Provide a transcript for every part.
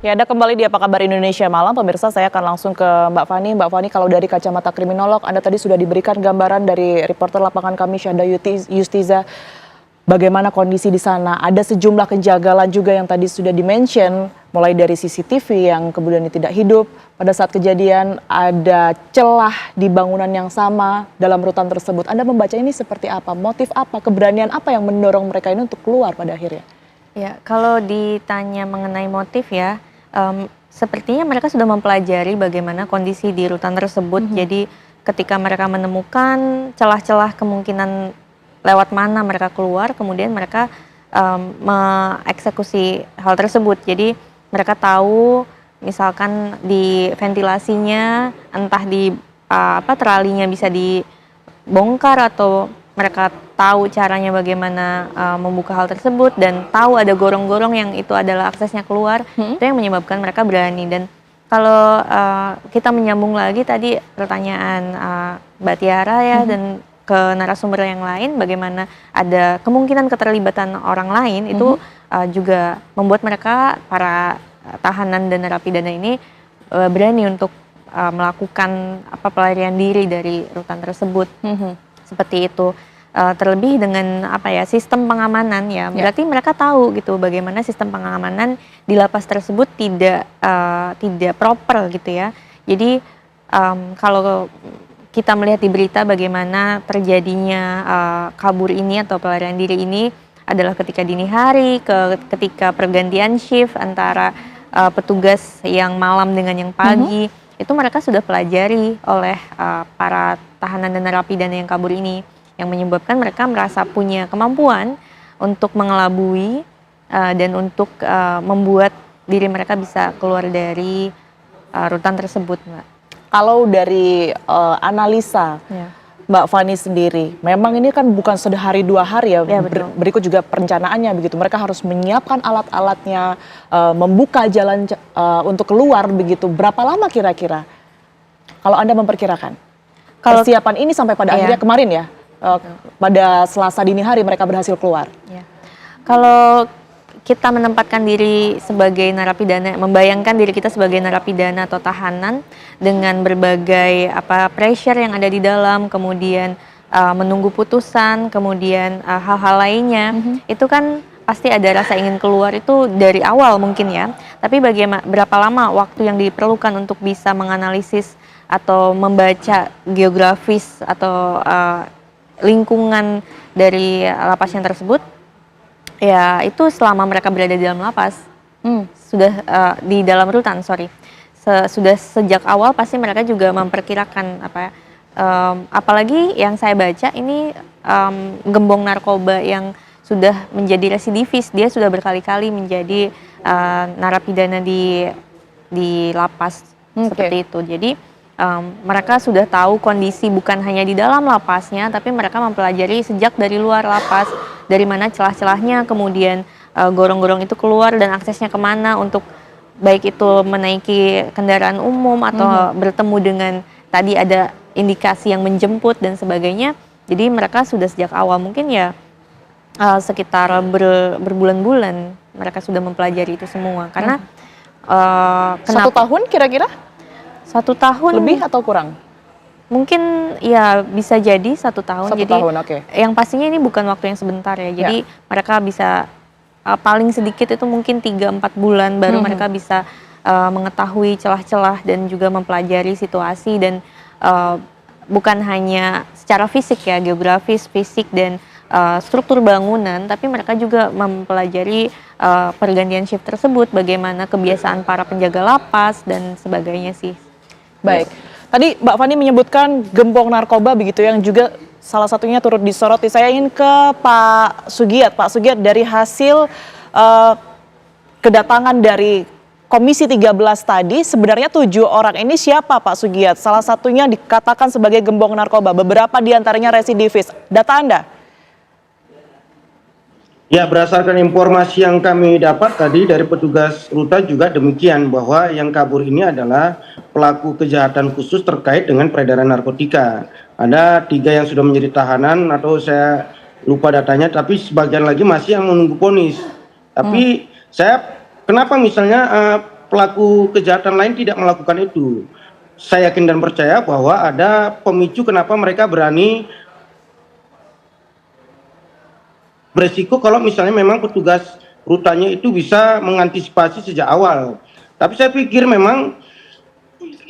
Ya, Anda kembali di Apa Kabar Indonesia Malam. Pemirsa, saya akan langsung ke Mbak Fani. Mbak Fani, kalau dari kacamata kriminolog, Anda tadi sudah diberikan gambaran dari reporter lapangan kami, Syahda Yustiza, bagaimana kondisi di sana. Ada sejumlah kejanggalan juga yang tadi sudah di-mention, mulai dari CCTV yang kemudian tidak hidup. Pada saat kejadian ada celah di bangunan yang sama dalam rutan tersebut. Anda membaca ini seperti apa? Motif apa? Keberanian apa yang mendorong mereka ini untuk keluar pada akhirnya? Ya, kalau ditanya mengenai motif ya, sepertinya mereka sudah mempelajari bagaimana kondisi di rutan tersebut. Jadi ketika mereka menemukan celah-celah kemungkinan lewat mana mereka keluar, kemudian mereka mengeksekusi hal tersebut. Jadi mereka tahu misalkan di ventilasinya, entah di teralinya bisa dibongkar, atau mereka tahu caranya bagaimana membuka hal tersebut, dan tahu ada gorong-gorong yang itu adalah aksesnya keluar. Itu yang menyebabkan mereka berani. Dan kalau kita menyambung lagi tadi pertanyaan Mbak Tiara ya, dan ke narasumber yang lain, bagaimana ada kemungkinan keterlibatan orang lain, itu juga membuat mereka, para tahanan dan narapidana ini berani untuk melakukan pelarian diri dari rutan tersebut. Seperti itu. Terlebih dengan sistem pengamanan ya, berarti mereka tahu gitu bagaimana sistem pengamanan di lapas tersebut tidak proper gitu ya. Jadi kalau kita melihat di berita bagaimana terjadinya kabur ini atau pelarian diri ini adalah ketika dini hari, ketika pergantian shift antara petugas yang malam dengan yang pagi. Itu mereka sudah pelajari oleh para tahanan dan narapidana yang kabur ini, yang menyebabkan mereka merasa punya kemampuan untuk mengelabui dan untuk membuat diri mereka bisa keluar dari rutan tersebut, Mbak. Kalau dari analisa Mbak Fani sendiri, memang ini kan bukan sehari dua hari ya, berikut juga perencanaannya begitu. Mereka harus menyiapkan alat-alatnya, membuka jalan untuk keluar begitu. Berapa lama kira-kira? Kalau Anda memperkirakan? Kalau persiapan ini sampai pada akhirnya kemarin ya, pada Selasa dini hari mereka berhasil keluar. Kalau kita menempatkan diri sebagai narapidana, membayangkan diri kita sebagai narapidana atau tahanan dengan berbagai pressure yang ada di dalam, kemudian menunggu putusan, kemudian hal-hal lainnya, itu kan pasti ada rasa ingin keluar itu dari awal mungkin ya. Tapi berapa lama waktu yang diperlukan untuk bisa menganalisis atau membaca geografis atau lingkungan dari lapas yang tersebut? Ya, itu selama mereka berada di dalam lapas, sudah di dalam rutan, sudah sejak awal pasti mereka juga memperkirakan apalagi yang saya baca ini gembong narkoba yang sudah menjadi residivis, dia sudah berkali-kali menjadi narapidana di lapas seperti itu. Jadi mereka sudah tahu kondisi bukan hanya di dalam lapasnya, tapi mereka mempelajari sejak dari luar lapas, dari mana celah-celahnya, kemudian gorong-gorong itu keluar dan aksesnya kemana untuk baik itu menaiki kendaraan umum atau bertemu dengan tadi ada indikasi yang menjemput dan sebagainya. Jadi mereka sudah sejak awal, mungkin ya sekitar berbulan-bulan mereka sudah mempelajari itu semua. Karena 1 tahun kira-kira? 1 tahun lebih atau kurang? Mungkin ya bisa jadi 1 tahun. 1 jadi tahun, yang pastinya ini bukan waktu yang sebentar ya. Jadi mereka bisa paling sedikit itu mungkin 3-4 bulan baru mereka bisa mengetahui celah-celah dan juga mempelajari situasi, dan bukan hanya secara fisik ya, geografis, fisik dan struktur bangunan, tapi mereka juga mempelajari pergantian shift tersebut, bagaimana kebiasaan para penjaga lapas dan sebagainya sih. Baik. Tadi Mbak Fani menyebutkan gembong narkoba begitu yang juga salah satunya turut disoroti. Saya ingin ke Pak Sugiat. Pak Sugiat, dari hasil kedatangan dari Komisi 13 tadi, sebenarnya 7 orang ini siapa Pak Sugiat? Salah satunya dikatakan sebagai gembong narkoba, beberapa diantaranya residivis. Data Anda? Ya, berdasarkan informasi yang kami dapat tadi dari petugas rutan juga demikian, bahwa yang kabur ini adalah pelaku kejahatan khusus terkait dengan peredaran narkotika. Ada 3 yang sudah menjadi tahanan, atau saya lupa datanya, tapi sebagian lagi masih yang menunggu vonis. Tapi saya, kenapa misalnya pelaku kejahatan lain tidak melakukan itu. Saya yakin dan percaya bahwa ada pemicu kenapa mereka berani beresiko kalau misalnya memang petugas rutannya itu bisa mengantisipasi sejak awal. Tapi saya pikir memang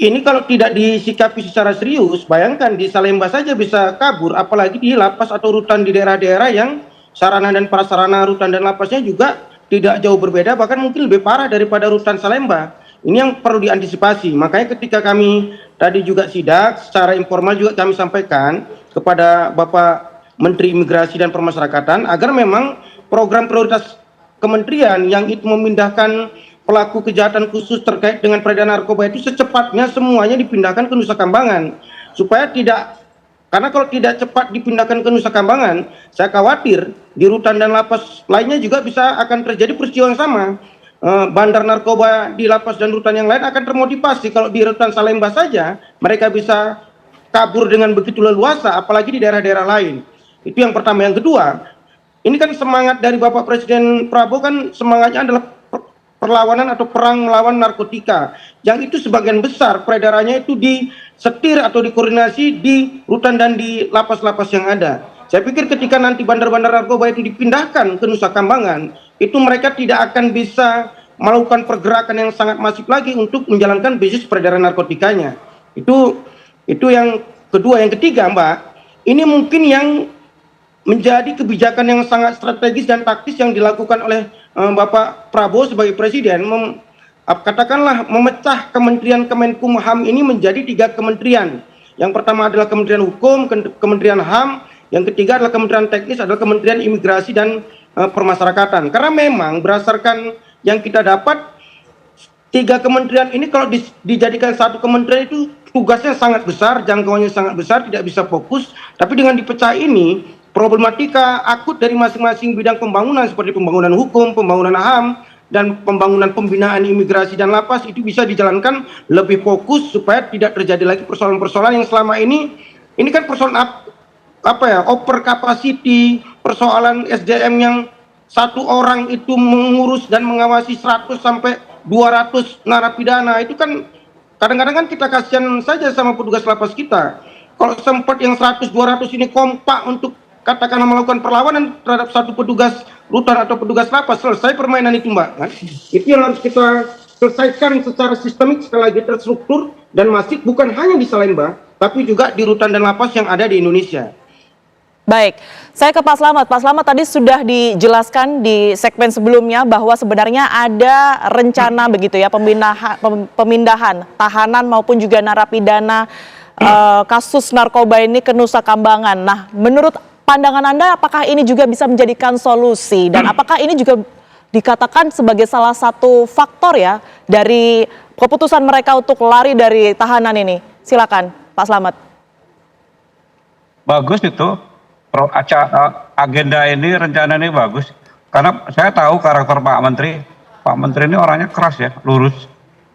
ini kalau tidak disikapi secara serius, bayangkan di Salemba saja bisa kabur, apalagi di lapas atau rutan di daerah-daerah yang sarana dan prasarana rutan dan lapasnya juga tidak jauh berbeda, bahkan mungkin lebih parah daripada rutan Salemba. Ini yang perlu diantisipasi. Makanya ketika kami tadi juga sidak, secara informal juga kami sampaikan kepada Bapak Menteri Imigrasi dan Pemasyarakatan agar memang program prioritas kementerian yang itu memindahkan pelaku kejahatan khusus terkait dengan peredaran narkoba itu secepatnya semuanya dipindahkan ke Nusa Kambangan, supaya tidak, karena kalau tidak cepat dipindahkan ke Nusa Kambangan, saya khawatir di rutan dan lapas lainnya juga bisa akan terjadi peristiwa yang sama. Bandar narkoba di lapas dan rutan yang lain akan termotivasi. Kalau di rutan Salemba saja mereka bisa kabur dengan begitu leluasa, apalagi di daerah-daerah lain. Itu yang pertama. Yang kedua, ini kan semangat dari Bapak Presiden Prabowo kan semangatnya adalah perlawanan atau perang melawan narkotika, yang itu sebagian besar peredarannya itu disetir atau dikoordinasi di rutan dan di lapas-lapas yang ada. Saya pikir ketika nanti bandar-bandar narkoba itu dipindahkan ke Nusa Kambangan, itu mereka tidak akan bisa melakukan pergerakan yang sangat masif lagi untuk menjalankan bisnis peredaran narkotikanya. Itu yang kedua. Yang ketiga, Mbak, ini mungkin yang menjadi kebijakan yang sangat strategis dan taktis yang dilakukan oleh Bapak Prabowo sebagai presiden, katakanlah memecah Kementerian Kemenkumham ini menjadi 3 kementerian. Yang pertama adalah Kementerian Hukum, Kementerian HAM, yang ketiga adalah Kementerian Teknis, adalah Kementerian Imigrasi dan Pemasyarakatan. Karena memang berdasarkan yang kita dapat, 3 kementerian ini kalau dijadikan satu kementerian itu tugasnya sangat besar, jangkauannya sangat besar, tidak bisa fokus. Tapi dengan dipecah ini, problematika akut dari masing-masing bidang pembangunan seperti pembangunan hukum, pembangunan HAM, dan pembangunan pembinaan imigrasi dan lapas itu bisa dijalankan lebih fokus supaya tidak terjadi lagi persoalan-persoalan yang selama ini kan persoalan over capacity, persoalan SDM yang satu orang itu mengurus dan mengawasi 100 sampai 200 narapidana. Itu kan kadang-kadang kan kita kasihan saja sama petugas lapas kita. Kalau sempat yang 100-200 ini kompak untuk katakanlah melakukan perlawanan terhadap satu petugas rutan atau petugas lapas, selesai permainan itu, Mbak. Kan? Itu yang harus kita selesaikan secara sistemik, sekali lagi terstruktur dan masif, bukan hanya di Salemba, tapi juga di rutan dan lapas yang ada di Indonesia. Baik, saya ke Pak Slamet. Pak Slamet, tadi sudah dijelaskan di segmen sebelumnya bahwa sebenarnya ada rencana begitu ya, pemindahan tahanan maupun juga narapidana kasus narkoba ini ke Nusa Kambangan. Nah, menurut pandangan Anda, apakah ini juga bisa menjadikan solusi? Dan apakah ini juga dikatakan sebagai salah satu faktor ya dari keputusan mereka untuk lari dari tahanan ini? Silakan, Pak Slamet. Bagus itu, agenda ini, rencana ini bagus. Karena saya tahu karakter Pak Menteri. Pak Menteri ini orangnya keras ya, lurus.